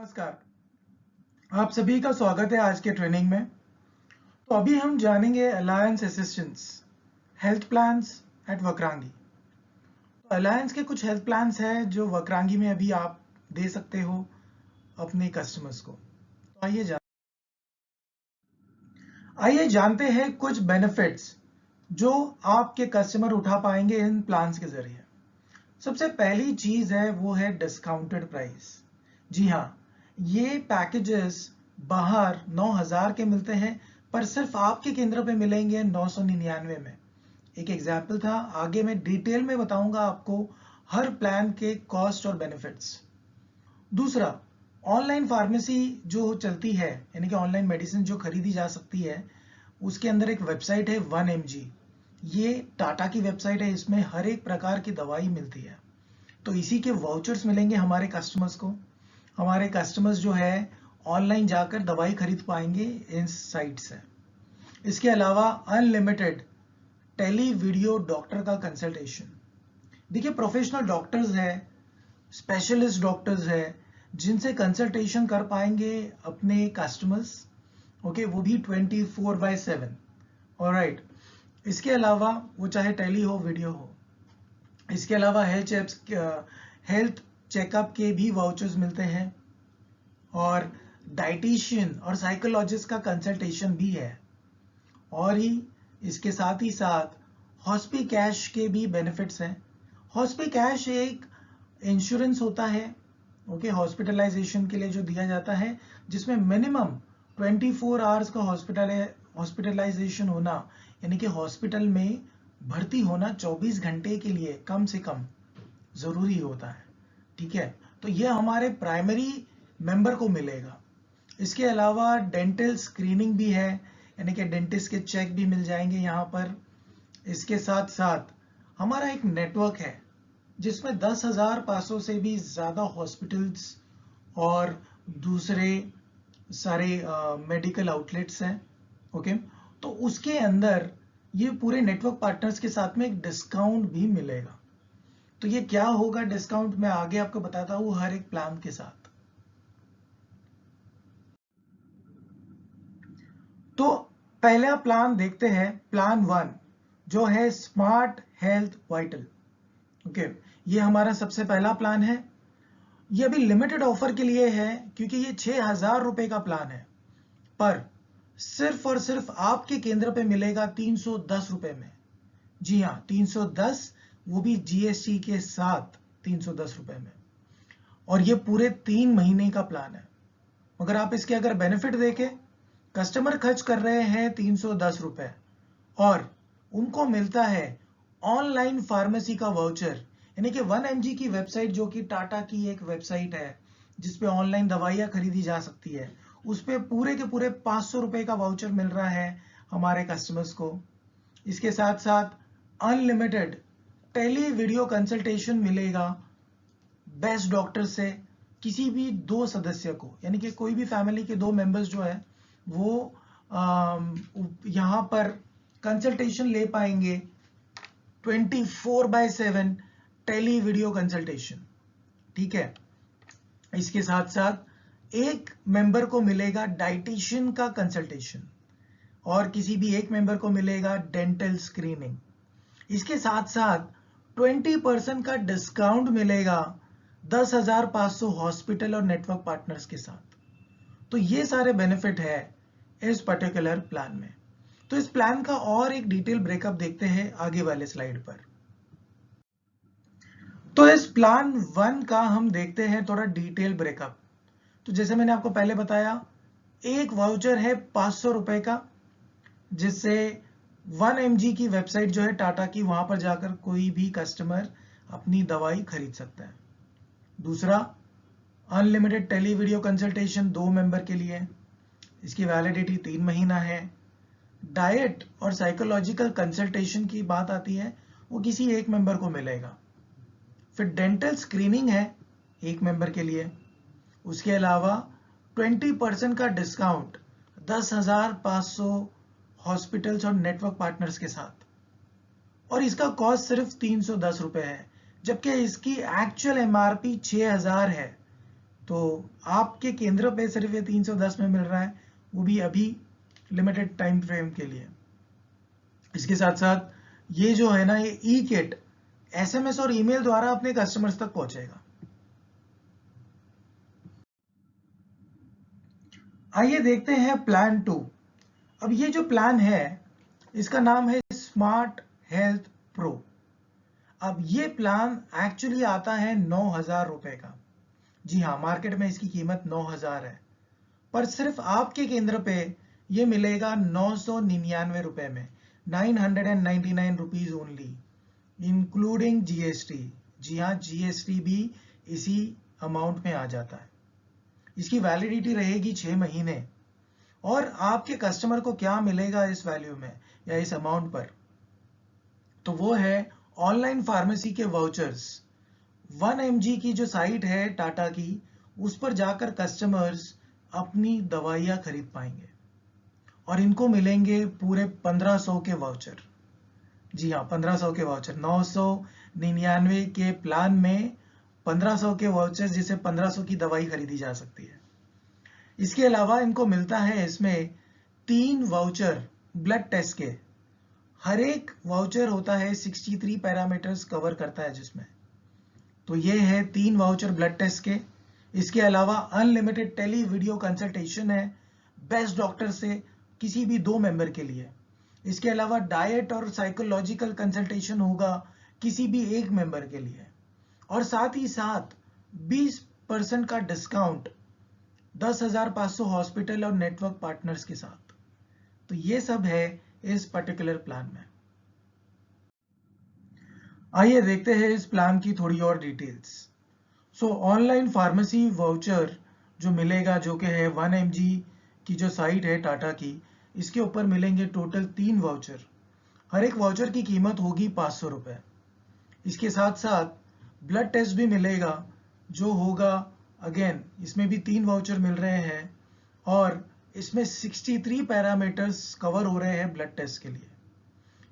नमस्कार। आप सभी का स्वागत है आज के ट्रेनिंग में। तो अभी हम जानेंगे Alliance assistance health plans at Vakrangee. तो अलायंस के कुछ हेल्थ प्लान्स हैं जो वक्रांगी में अभी आप दे सकते हो अपने कस्टमर्स को। तो आइए जानते हैं कुछ बेनिफिट्स जो आपके कस्टमर उठा पाएंगे इन प्लान्स के जरिए। सबसे पहली चीज है वो है डिस्काउंटेड प्राइस। जी हाँ, ये पैकेजेस बाहर 9,000 के मिलते हैं पर सिर्फ आपके केंद्र पे मिलेंगे 999 में। एक एग्जाम्पल था, आगे मैं डिटेल में बताऊंगा आपको हर प्लान के कॉस्ट और बेनिफिट्स। दूसरा, ऑनलाइन फार्मेसी जो चलती है, यानी कि ऑनलाइन मेडिसिन जो खरीदी जा सकती है, उसके अंदर एक वेबसाइट है 1mg। ये टाटा की वेबसाइट है, इसमें हर एक प्रकार की दवाई मिलती है। तो इसी के वाउचर्स मिलेंगे हमारे कस्टमर्स को। हमारे कस्टमर्स जो है ऑनलाइन जाकर दवाई खरीद पाएंगे इन साइट से। इसके अलावा अनलिमिटेड टेली वीडियो डॉक्टर का कंसल्टेशन। देखिए, प्रोफेशनल डॉक्टर्स है, स्पेशलिस्ट डॉक्टर्स है, जिनसे कंसल्टेशन कर पाएंगे अपने कस्टमर्स। ओके, वो भी 24/7। ऑलराइट, इसके अलावा वो चाहे टेली हो वीडियो हो। इसके अलावा हेल्थ चेकअप के भी वाउचर्स मिलते हैं और डाइटिशियन और साइकोलॉजिस्ट का कंसल्टेशन भी है। और ही इसके साथ ही साथ हॉस्पी कैश के भी बेनिफिट्स हैं। हॉस्पी कैश एक इंश्योरेंस होता है, ओके, हॉस्पिटलाइजेशन के लिए जो दिया जाता है, जिसमें मिनिमम 24 आवर्स का हॉस्पिटलाइजेशन होना, यानी कि हॉस्पिटल में भर्ती होना 24 घंटे के लिए कम से कम जरूरी होता है। ठीक है, तो ये हमारे प्राइमरी मेंबर को मिलेगा। इसके अलावा डेंटल स्क्रीनिंग भी है, यानी कि डेंटिस्ट के चेक भी मिल जाएंगे यहाँ पर। इसके साथ साथ हमारा एक नेटवर्क है जिसमें 10,500 से भी ज्यादा हॉस्पिटल्स और दूसरे सारे मेडिकल आउटलेट्स हैं। ओके, तो उसके अंदर ये पूरे नेटवर्क पार्टनर्स के साथ में एक डिस्काउंट भी मिलेगा। तो ये क्या होगा डिस्काउंट, मैं आगे आपको बताता हूँ हर एक प्लान के साथ। तो पहला प्लान देखते हैं, प्लान 1 जो है स्मार्ट हेल्थ वाइटल। ओके, ये हमारा सबसे पहला प्लान है। ये अभी लिमिटेड ऑफर के लिए है क्योंकि ये 6,000 रुपए का प्लान है, पर सिर्फ और सिर्फ आपके केंद्र पे मिलेगा 310 रुपए में। जी हाँ, 310, वो भी जीएसटी के साथ 310 रुपए में। और ये पूरे 3 महीने का प्लान है। मगर आप इसके अगर बेनिफिट देखें, कस्टमर खर्च कर रहे हैं 310 रुपए और उनको मिलता है ऑनलाइन फार्मेसी का वाउचर, यानी कि 1mg की वेबसाइट, जो कि टाटा की एक वेबसाइट है जिसपे ऑनलाइन दवाइयां खरीदी जा सकती है, उस पे पूरे के पूरे 500 रुपए का वाउचर मिल रहा है हमारे कस्टमर्स को। इसके साथ साथ अनलिमिटेड टेली वीडियो कंसल्टेशन मिलेगा बेस्ट डॉक्टर से। किसी भी दो सदस्य को, यानी कि कोई भी फैमिली के 2 मेंबर्स जो है वो यहाँ पर कंसल्टेशन ले पाएंगे 24/7 टेली वीडियो कंसल्टेशन। ठीक है, इसके साथ साथ एक मेंबर को मिलेगा डाइटिशियन का कंसल्टेशन और किसी भी एक मेंबर को मिलेगा डेंटल स्क्रीनिंग। इसके साथ साथ 20% का डिस्काउंट मिलेगा 10,500 हॉस्पिटल और नेटवर्क पार्टनर्स के साथ। तो ये सारे बेनिफिट है इस पर्टिकुलर प्लान में। तो इस प्लान का और एक डिटेल ब्रेकअप देखते हैं आगे वाले स्लाइड पर। तो इस प्लान 1 का हम देखते हैं थोड़ा डिटेल ब्रेकअप। तो जैसे मैंने आपको पहले बताया, एक वाउचर है 500 रुपए का, जिससे 1mg की वेबसाइट जो है टाटा की, वहां पर जाकर कोई भी कस्टमर अपनी दवाई खरीद सकता है। दूसरा, unlimited tele video consultation 2 member के लिए, इसकी वैलिडिटी 3 महीना है। डाइट और साइकोलॉजिकल कंसल्टेशन की बात आती है, वो किसी एक मेंबर को मिलेगा। फिर डेंटल स्क्रीनिंग है 1 मेंबर के लिए। उसके अलावा 20% का डिस्काउंट 10,500 हॉस्पिटल्स और नेटवर्क पार्टनर्स के साथ, और इसका कॉस्ट सिर्फ 310 रुपए है, जबकि इसकी एक्चुअल एमआरपी 6,000 है। तो आपके केंद्र पे सिर्फ ये 310 में मिल रहा है, वो भी अभी लिमिटेड टाइम फ्रेम के लिए। इसके साथ साथ ये जो है ना, ये ई किट एसएमएस और ईमेल द्वारा अपने कस्टमर्स तक पहुंचेगा। आइए देखते हैं प्लान 2। अब ये जो प्लान है इसका नाम है स्मार्ट हेल्थ प्रो। अब ये प्लान एक्चुअली आता है 9,000 रुपए का। जी हाँ, मार्केट में इसकी कीमत 9,000 है, पर सिर्फ आपके केंद्र पे ये मिलेगा 999 रुपए में, 999 रुपीज ओनली, इंक्लूडिंग जीएसटी। जी हाँ, जीएसटी भी इसी अमाउंट में आ जाता है। इसकी वैलिडिटी रहेगी 6 महीने। और आपके कस्टमर को क्या मिलेगा इस वैल्यू में या इस अमाउंट पर, तो वो है ऑनलाइन फार्मेसी के वाउचर्स। 1 mg की जो साइट है टाटा की, उस पर जाकर कस्टमर्स अपनी दवाइयां खरीद पाएंगे और इनको मिलेंगे पूरे 1500 के वाउचर। जी हाँ, 1500 के वाउचर। 999 के प्लान में 1500 के वाउचर, जिसे 1500 की दवाई खरीदी जा सकती है। इसके अलावा इनको मिलता है इसमें 3 वाउचर ब्लड टेस्ट के। हर एक वाउचर होता है 63 पैरामीटर्स कवर करता है जिसमें, तो ये है 3 वाउचर ब्लड टेस्ट के। इसके अलावा अनलिमिटेड टेली वीडियो कंसल्टेशन है बेस्ट डॉक्टर से किसी भी 2 मेंबर के लिए। इसके अलावा डाइट और साइकोलॉजिकल कंसल्टेशन होगा किसी भी 1 मेंबर के लिए, और साथ ही साथ 20% का डिस्काउंट 10,500 हॉस्पिटल और नेटवर्क पार्टनर्स के साथ। तो ये सब है इस पर्टिकुलर प्लान में। आइए देखते हैं इस प्लान की थोड़ी और डिटेल्स। सो ऑनलाइन फार्मेसी वाउचर जो मिलेगा, जो कि है 1 mg की जो साइट है टाटा की, इसके ऊपर मिलेंगे टोटल 3 वाउचर। हर एक वाउचर की कीमत होगी 500 रुपए। इसके साथ साथ ब्लड टेस्ट भी मिलेगा जो होगा, अगेन इसमें भी 3 वाउचर मिल रहे हैं, और इसमें 63 पैरामीटर्स कवर हो रहे हैं ब्लड टेस्ट के लिए।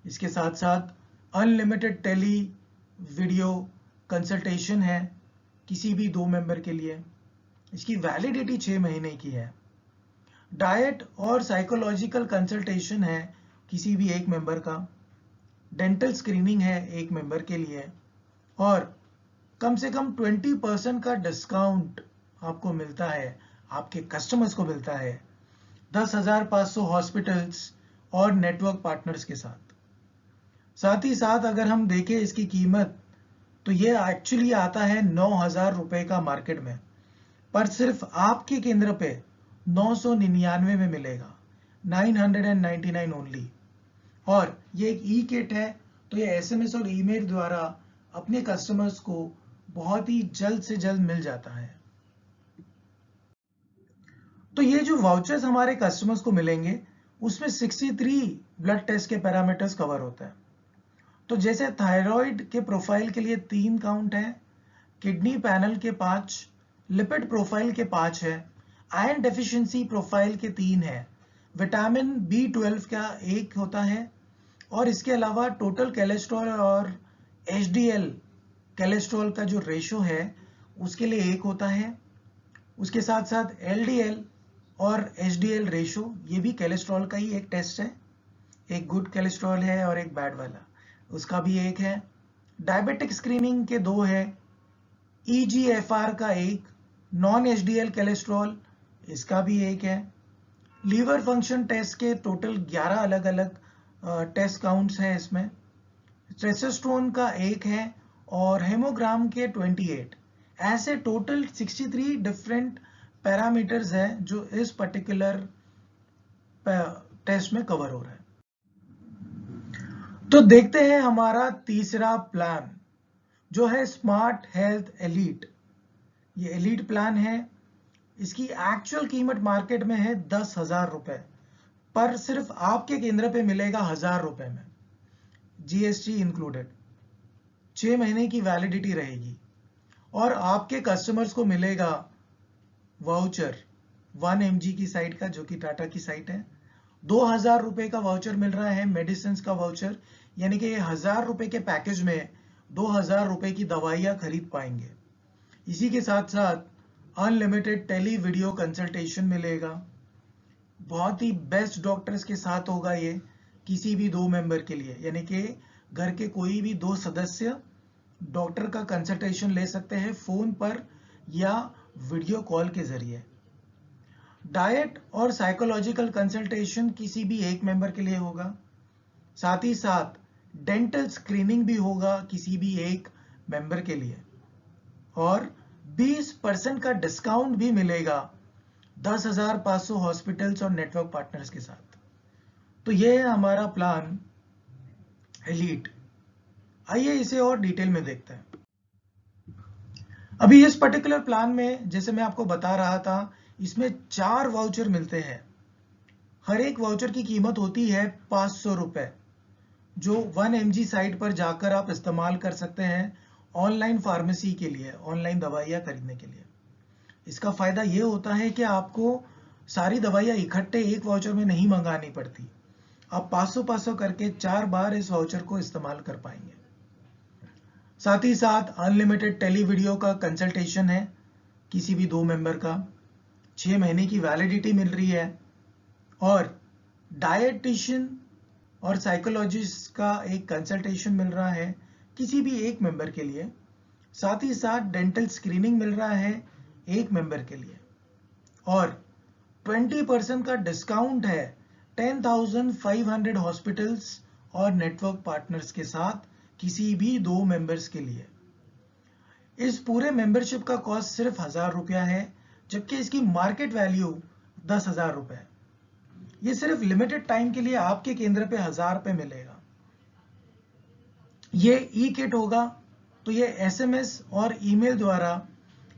इसके साथ साथ अनलिमिटेड टेली वीडियो कंसल्टेशन है किसी भी 2 मेंबर के लिए। इसकी वैलिडिटी 6 महीने की है। डाइट और साइकोलॉजिकल कंसल्टेशन है किसी भी 1 मेंबर का। डेंटल स्क्रीनिंग है 1 मेंबर के लिए, और कम से कम 20% का डिस्काउंट आपको मिलता है, आपके कस्टमर्स को मिलता है 10,500 हॉस्पिटल्स और नेटवर्क पार्टनर्स के साथ। साथ ही साथ अगर हम देखें इसकी कीमत, तो ये एक्चुअली आता है 9,000 रुपए का मार्केट में, पर सिर्फ आपके केंद्र पे 999 में मिलेगा, 999 ओनली। और ये एक ई किट है, तो ये एसएमएस और ईमेल द्वारा अपने कस्टमर्स को बहुत ही जल्द से जल्द मिल जाता है। तो ये जो वाउचर्स हमारे कस्टमर्स को मिलेंगे, उसमें 63 ब्लड टेस्ट के पैरामीटर्स कवर होता है। तो जैसे थायराइड के प्रोफाइल के लिए 3 काउंट है, किडनी पैनल के 5, लिपिड प्रोफाइल के 5 है, आयरन डेफिशिएंसी प्रोफाइल के 3 है, विटामिन B12 का 1 होता है, और इसके अलावा टोटल कोलेस्ट्रॉल और HDL कोलेस्ट्रॉल का जो रेशो है उसके लिए 1 होता है। उसके साथ साथ LDL और HDL रेशो, ये भी कोलेस्ट्रॉल का ही एक टेस्ट है। एक गुड कोलेस्ट्रॉल है और एक बैड वाला, उसका भी 1 है। डायबिटिक स्क्रीनिंग के 2 है, EGFR का 1, नॉन HDL कोलेस्ट्रॉल इसका भी 1 है। लीवर फंक्शन टेस्ट के टोटल 11 अलग अलग टेस्ट काउंट्स हैं इसमें। टेस्टोस्टेरोन का 1 है, और हेमोग्राम के 28। ऐसे टोटल 63 डिफरेंट पैरामीटर्स हैं जो इस पर्टिकुलर टेस्ट में कवर हो रहा है। तो देखते हैं हमारा तीसरा प्लान, जो है स्मार्ट हेल्थ एलीट। ये एलीट प्लान है। इसकी एक्चुअल कीमत मार्केट में है 10,000 रुपए, पर सिर्फ आपके केंद्र पे मिलेगा 1,000 रुपए में, जीएसटी इंक्लूडेड। 6 महीने की वैलिडिटी रहेगी, और आपके कस्टमर्स को मिलेगा वाउचर 1 mg की साइट का, जो कि टाटा की साइट है। 2,000 रुपए का वाउचर मिल रहा है मेडिसिन का वाउचर, यानी कि ये 1,000 रुपए के पैकेज में 2,000 रुपए की दवाइयां खरीद पाएंगे। इसी के साथ साथ अनलिमिटेड टेली वीडियो कंसल्टेशन मिलेगा, बहुत ही बेस्ट डॉक्टर्स के साथ होगा ये, किसी भी 2 मेंबर के लिए, यानी कि घर के कोई भी 2 सदस्य डॉक्टर का कंसल्टेशन ले सकते हैं फोन पर या वीडियो कॉल के जरिए। डाइट और साइकोलॉजिकल कंसल्टेशन किसी भी एक मेंबर के लिए होगा, साथ ही साथ डेंटल स्क्रीनिंग भी होगा किसी भी एक मेंबर के लिए, और 20% का डिस्काउंट भी मिलेगा 10,500 हॉस्पिटल्स और नेटवर्क पार्टनर्स के साथ। तो ये है हमारा प्लान एलीट। आइए इसे और डिटेल में देखते हैं। अभी इस पर्टिकुलर प्लान में, जैसे मैं आपको बता रहा था, इसमें 4 वाउचर मिलते हैं। हर एक वाउचर की कीमत होती है 500 रुपए, जो 1mg साइट पर जाकर आप इस्तेमाल कर सकते हैं ऑनलाइन फार्मेसी के लिए, ऑनलाइन दवाइयाँ खरीदने के लिए। इसका फायदा ये होता है कि आपको सारी दवाइयाँ इकट्ठे एक वाउचर में नहीं मंगानी पड़ती, आप 500-500 करके 4 बार इस वाउचर को इस्तेमाल कर पाएंगे। साथ ही साथ अनलिमिटेड टेली वीडियो का कंसल्टेशन है किसी भी 2 मेंबर का, 6 महीने की वैलिडिटी मिल रही है, और डायटिशियन और साइकोलॉजिस्ट का एक कंसल्टेशन मिल रहा है किसी भी एक मेंबर के लिए। साथ ही साथ डेंटल स्क्रीनिंग मिल रहा है एक मेंबर के लिए, और 20% का डिस्काउंट है 10,500 हॉस्पिटल्स और नेटवर्क पार्टनर्स के साथ किसी भी 2 मेंबर्स के लिए। इस पूरे मेंबरशिप का कॉस्ट सिर्फ 1,000 रुपया है, जबकि इसकी मार्केट वैल्यू 10,000 रुपए है। ये सिर्फ लिमिटेड टाइम के लिए आपके केंद्र पे 1,000 रुपए मिलेगा। ये ई किट होगा, तो ये SMS और ईमेल द्वारा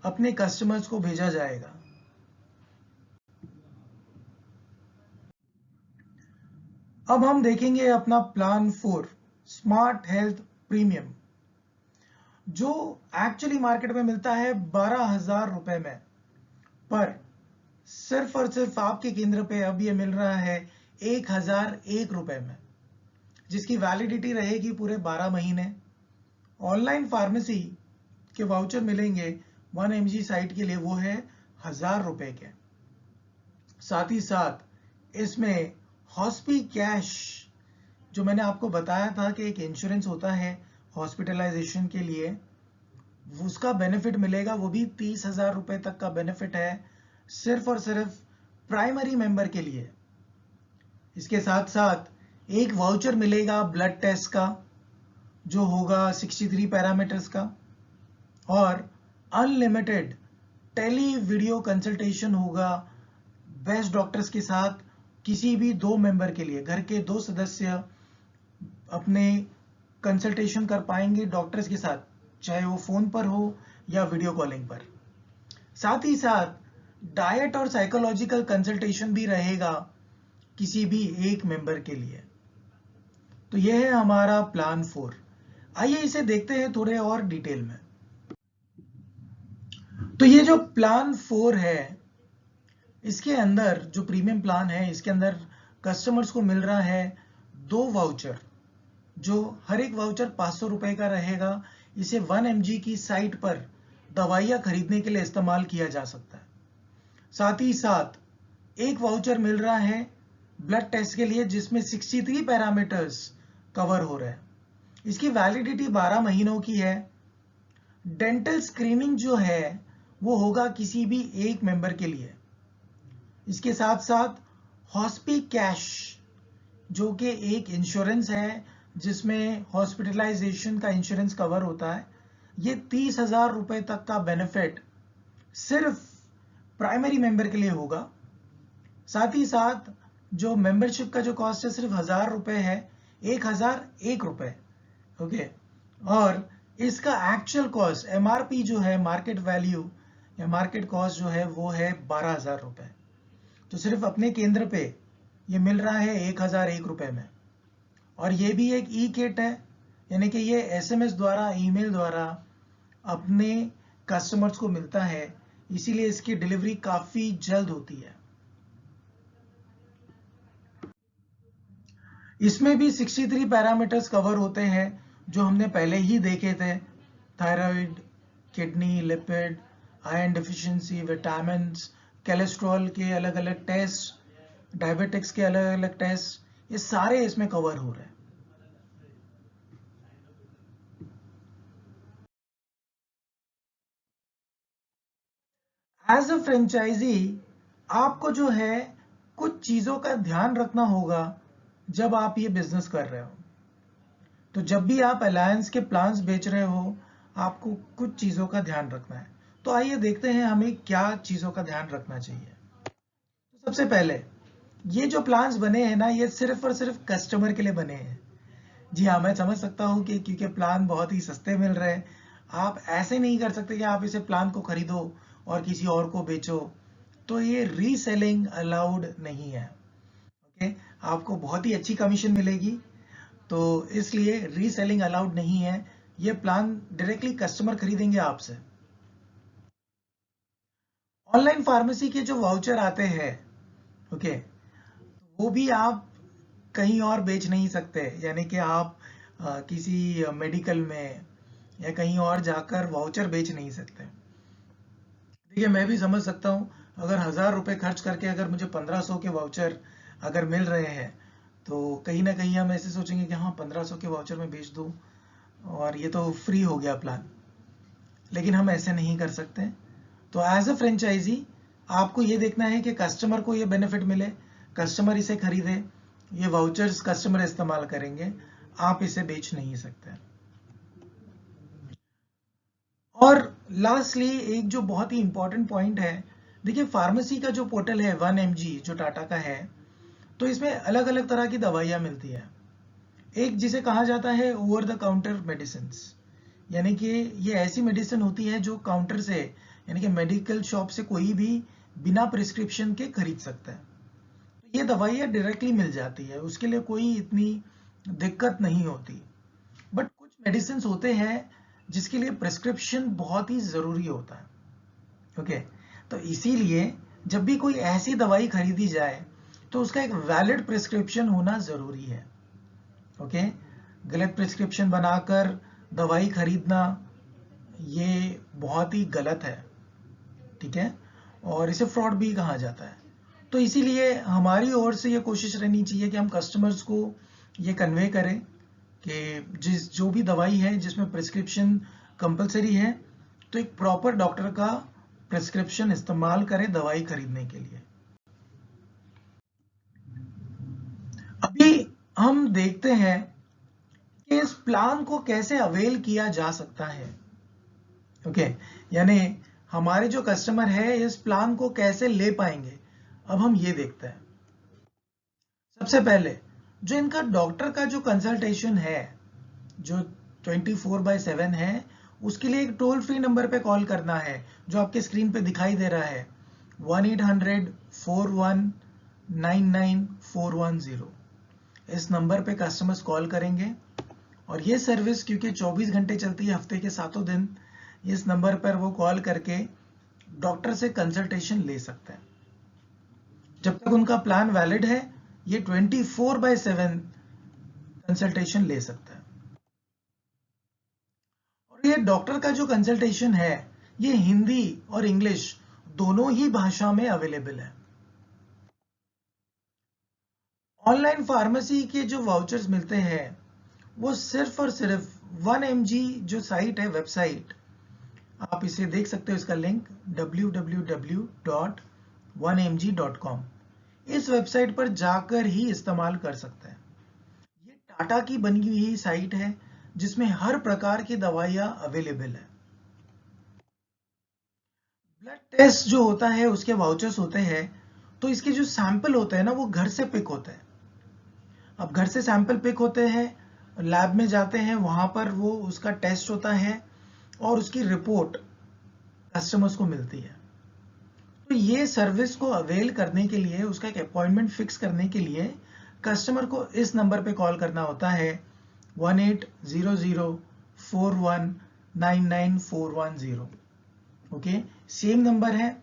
अपने कस्टमर्स को भेजा जाएगा। अब हम देखेंगे अपना प्लान 4, स्मार्ट हेल्थ प्रीमियम, जो एक्चुअली मार्केट में मिलता है 12,000 रुपए में, पर सिर्फ और सिर्फ आपके केंद्र पे अब ये मिल रहा है 1,001 रुपए में, जिसकी वैलिडिटी रहेगी पूरे 12 महीने। ऑनलाइन फार्मेसी के वाउचर मिलेंगे 1mg साइट के लिए, वो है 1,000 रुपए के। साथ ही साथ इसमें हॉस्पी कैश, जो मैंने आपको बताया था कि एक इंश्योरेंस होता है हॉस्पिटलाइजेशन के लिए, उसका बेनिफिट मिलेगा, वो भी 30,000 रुपए तक का बेनिफिट है सिर्फ और सिर्फ प्राइमरी मेंबर के लिए। इसके साथ साथ एक वाउचर मिलेगा ब्लड टेस्ट का, जो होगा 63 पैरामीटर्स का, और अनलिमिटेड टेली वीडियो कंसल्टेशन होगा बेस्ट डॉक्टर्स के साथ किसी भी 2 मेंबर के लिए। घर के 2 सदस्य अपने कंसल्टेशन कर पाएंगे डॉक्टर्स के साथ, चाहे वो फोन पर हो या वीडियो कॉलिंग पर। साथ ही साथ डाइट और साइकोलॉजिकल कंसल्टेशन भी रहेगा किसी भी एक मेंबर के लिए। तो यह है हमारा प्लान 4। आइए इसे देखते हैं थोड़े और डिटेल में। तो ये जो प्लान 4 है, इसके अंदर जो प्रीमियम प्लान है, इसके अंदर कस्टमर्स को मिल रहा है 2 वाउचर, जो हर एक वाउचर 500 रुपए का रहेगा। इसे 1mg की साइट पर दवाइयां खरीदने के लिए इस्तेमाल किया जा सकता है। साथ ही साथ एक वाउचर मिल रहा है ब्लड टेस्ट के लिए, जिसमें 63 पैरामीटर्स कवर हो रहे हैं। इसकी वैलिडिटी 12 महीनों की है। डेंटल स्क्रीनिंग जो है वो होगा किसी भी एक मेंबर के लिए। इसके साथ साथ हॉस्पी कैश, जो कि एक इंश्योरेंस है जिसमें हॉस्पिटलाइजेशन का इंश्योरेंस कवर होता है, ये 30,000 रुपए तक का बेनिफिट सिर्फ प्राइमरी मेंबर के लिए होगा। साथ ही साथ जो मेंबरशिप का जो कॉस्ट है सिर्फ 1,000 रुपए है, 1,001 रुपए, ओके। और इसका एक्चुअल कॉस्ट MRP जो है, मार्केट वैल्यू या मार्केट कॉस्ट जो है, वो है 12,000 रुपए। तो सिर्फ अपने केंद्र पे ये मिल रहा है 1,001 रुपए में। और ये भी एक ई किट है, यानी कि ये SMS द्वारा, ईमेल द्वारा अपने कस्टमर्स को मिलता है, इसीलिए इसकी डिलीवरी काफी जल्द होती है। इसमें भी 63 पैरामीटर्स कवर होते हैं, जो हमने पहले ही देखे थे। Thyroid, kidney, lipid, iron deficiency, vitamins, cholesterol के अलग अलग टेस्ट, डायबिटिक्स के अलग अलग टेस्ट, ये सारे इसमें कवर हो रहे हैं। एज अ फ्रेंचाइजी आपको जो है कुछ चीजों का ध्यान रखना होगा जब आप ये बिजनेस कर रहे हो। तो जब भी आप अलायंस के प्लान्स बेच रहे हो, आपको कुछ चीजों का ध्यान रखना है। तो आइए देखते हैं हमें क्या चीजों का ध्यान रखना चाहिए। तो सबसे पहले, ये जो प्लान्स बने हैं ना, ये सिर्फ और सिर्फ कस्टमर के लिए बने हैं। जी हाँ, मैं समझ सकता हूँ कि क्योंकि प्लान बहुत ही सस्ते मिल रहे हैं, आप ऐसे नहीं कर सकते कि आप इसे प्लान को खरीदो और किसी और को बेचो। तो ये रीसेलिंग अलाउड नहीं है। ओके, आपको बहुत ही अच्छी कमीशन मिलेगी, तो इसलिए रीसेलिंग अलाउड नहीं है। ये प्लान डायरेक्टली कस्टमर खरीदेंगे आपसे। ऑनलाइन फार्मेसी के जो वाउचर आते हैं, ओके, वो भी आप कहीं और बेच नहीं सकते। यानी कि आप किसी मेडिकल में या कहीं और जाकर वाउचर बेच नहीं सकते। देखिए, मैं भी समझ सकता हूँ, अगर 1,000 रुपये खर्च करके अगर मुझे 1,500 के वाउचर अगर मिल रहे हैं, तो कहीं ना कहीं हम ऐसे सोचेंगे कि हाँ, 1,500 के वाउचर में बेच दूँ और ये तो फ्री हो गया प्लान। लेकिन हम ऐसे नहीं कर सकते। तो एज अ फ्रेंचाइजी आपको ये देखना है कि कस्टमर को ये बेनिफिट मिले, कस्टमर इसे खरीदे, ये वाउचर्स कस्टमर इस्तेमाल करेंगे, आप इसे बेच नहीं सकते। और लास्टली एक जो बहुत ही इंपॉर्टेंट पॉइंट है, देखिए फार्मेसी का जो पोर्टल है 1mg जो टाटा का है, तो इसमें अलग अलग तरह की दवाइयाँ मिलती है। एक जिसे कहा जाता है ओवर द काउंटर मेडिसिन, यानी कि ये ऐसी मेडिसिन होती है जो काउंटर से, यानी कि मेडिकल शॉप से कोई भी बिना प्रिस्क्रिप्शन के खरीद सकता है। तो ये दवाइयाँ डायरेक्टली मिल जाती है, उसके लिए कोई इतनी दिक्कत नहीं होती। बट कुछ मेडिसिन होते हैं जिसके लिए प्रिस्क्रिप्शन बहुत ही ज़रूरी होता है। ओके, तो इसीलिए जब भी कोई ऐसी दवाई खरीदी जाए तो उसका एक वैलिड प्रिस्क्रिप्शन होना ज़रूरी है। ओके, गलत प्रिस्क्रिप्शन बनाकर दवाई खरीदना ये बहुत ही गलत है, ठीक है, और इसे फ्रॉड भी कहा जाता है। तो इसीलिए हमारी ओर से ये कोशिश रहनी चाहिए कि हम कस्टमर्स को ये कन्वे करें कि जो भी दवाई है जिसमें प्रिस्क्रिप्शन कंपलसरी है, तो एक प्रॉपर डॉक्टर का प्रिस्क्रिप्शन इस्तेमाल करें दवाई खरीदने के लिए। अभी हम देखते हैं कि इस प्लान को कैसे अवेल किया जा सकता है। ओके, यानी हमारे जो कस्टमर है इस प्लान को कैसे ले पाएंगे, अब हम ये देखते हैं। सबसे पहले, जो इनका डॉक्टर का जो कंसल्टेशन है, जो 24/7 है, उसके लिए एक टोल फ्री नंबर पे कॉल करना है जो आपके स्क्रीन पे दिखाई दे रहा है, 1-800-41-99-410। इस नंबर पे कस्टमर्स कॉल करेंगे और ये सर्विस क्योंकि 24 घंटे चलती है हफ्ते के 7 दिन, इस नंबर पर वो कॉल करके डॉक्टर से कंसल्टेशन ले सकते हैं। जब तक उनका प्लान वैलिड है, ये 24/7 कंसल्टेशन ले सकता है। और ये डॉक्टर का जो कंसल्टेशन है, ये हिंदी और इंग्लिश दोनों ही भाषा में अवेलेबल है। ऑनलाइन फार्मेसी के जो वाउचर्स मिलते हैं वो सिर्फ और सिर्फ 1mg जो साइट है, वेबसाइट, आप इसे देख सकते हो, इसका लिंक www.1mg.com, इस वेबसाइट पर जाकर ही इस्तेमाल कर सकते हैं। ये टाटा की बनी हुई साइट है जिसमें हर प्रकार की दवाइयाँ अवेलेबल है। ब्लड टेस्ट जो होता है उसके वाउचर्स होते हैं, तो इसके जो सैंपल होते हैं ना वो घर से पिक होते हैं। अब घर से सैंपल पिक होते हैं, लैब में जाते हैं, वहां पर वो उसका टेस्ट होता है और उसकी रिपोर्ट कस्टमर्स को मिलती है। तो ये सर्विस को अवेल करने के लिए, उसका एक अपॉइंटमेंट फिक्स करने के लिए कस्टमर को इस नंबर पे कॉल करना होता है, 1-800-41-99-410। ओके, सेम नंबर है,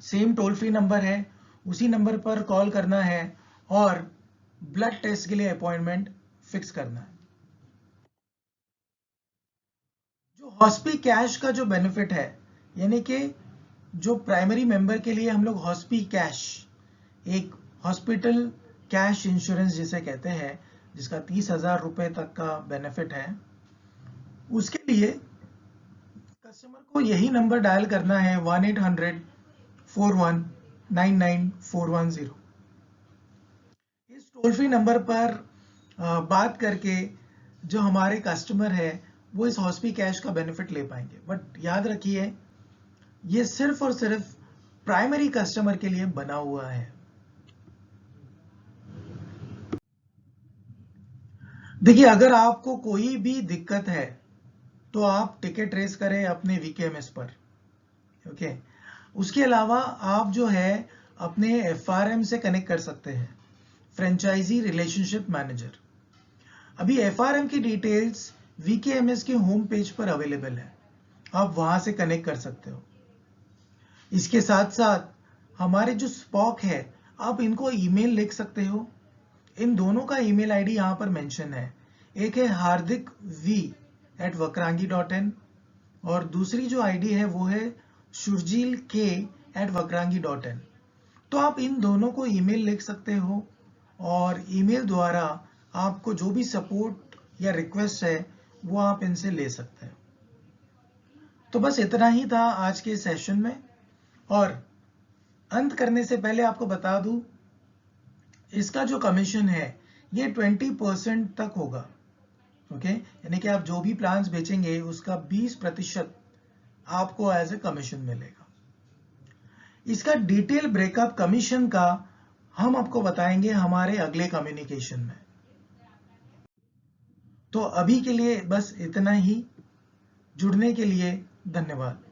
सेम टोल फ्री नंबर है, उसी नंबर पर कॉल करना है और ब्लड टेस्ट के लिए अपॉइंटमेंट फिक्स करना है। जो हॉस्पी कैश का जो बेनिफिट है, यानी कि जो प्राइमरी मेंबर के लिए हम लोग हॉस्पी कैश, एक हॉस्पिटल कैश इंश्योरेंस जिसे कहते हैं, जिसका 30,000 रुपए तक का बेनिफिट है, उसके लिए कस्टमर को यही नंबर डायल करना है 1-800-41-99-410। इस टोल फ्री नंबर पर बात करके जो हमारे कस्टमर है वो इस हॉस्पी कैश का बेनिफिट ले पाएंगे। बट याद रखिए, ये सिर्फ और सिर्फ प्राइमरी कस्टमर के लिए बना हुआ है। देखिए, अगर आपको कोई भी दिक्कत है तो आप टिकट रेस करें अपने वीकेएमएस पर, ओके। उसके अलावा आप जो है अपने एफआरएम से कनेक्ट कर सकते हैं, फ्रेंचाइजी रिलेशनशिप मैनेजर। अभी एफआरएम की डिटेल्स वीकेएमएस के होम पेज पर अवेलेबल है, आप वहां से कनेक्ट कर सकते हो। इसके साथ साथ हमारे जो स्पॉक है, आप इनको ईमेल लिख सकते हो। इन दोनों का ईमेल आईडी यहां पर मेंशन है। एक है hardik v@vakrangi.in और दूसरी जो आईडी है वो है shurjilk@vakrangi.in। तो आप इन दोनों को ईमेल लिख सकते हो और ईमेल द्वारा आपको जो भी सपोर्ट या रिक्वेस्ट है वो आप इनसे ले सकते हो। तो बस इतना ही था आज के सेशन में। और अंत करने से पहले आपको बता दूं, इसका जो कमीशन है ये 20% तक होगा, ओके। यानी कि आप जो भी प्लान्स बेचेंगे उसका 20% आपको एज ए कमीशन मिलेगा। इसका डिटेल ब्रेकअप कमीशन का हम आपको बताएंगे हमारे अगले कम्युनिकेशन में। तो अभी के लिए बस इतना ही। जुड़ने के लिए धन्यवाद।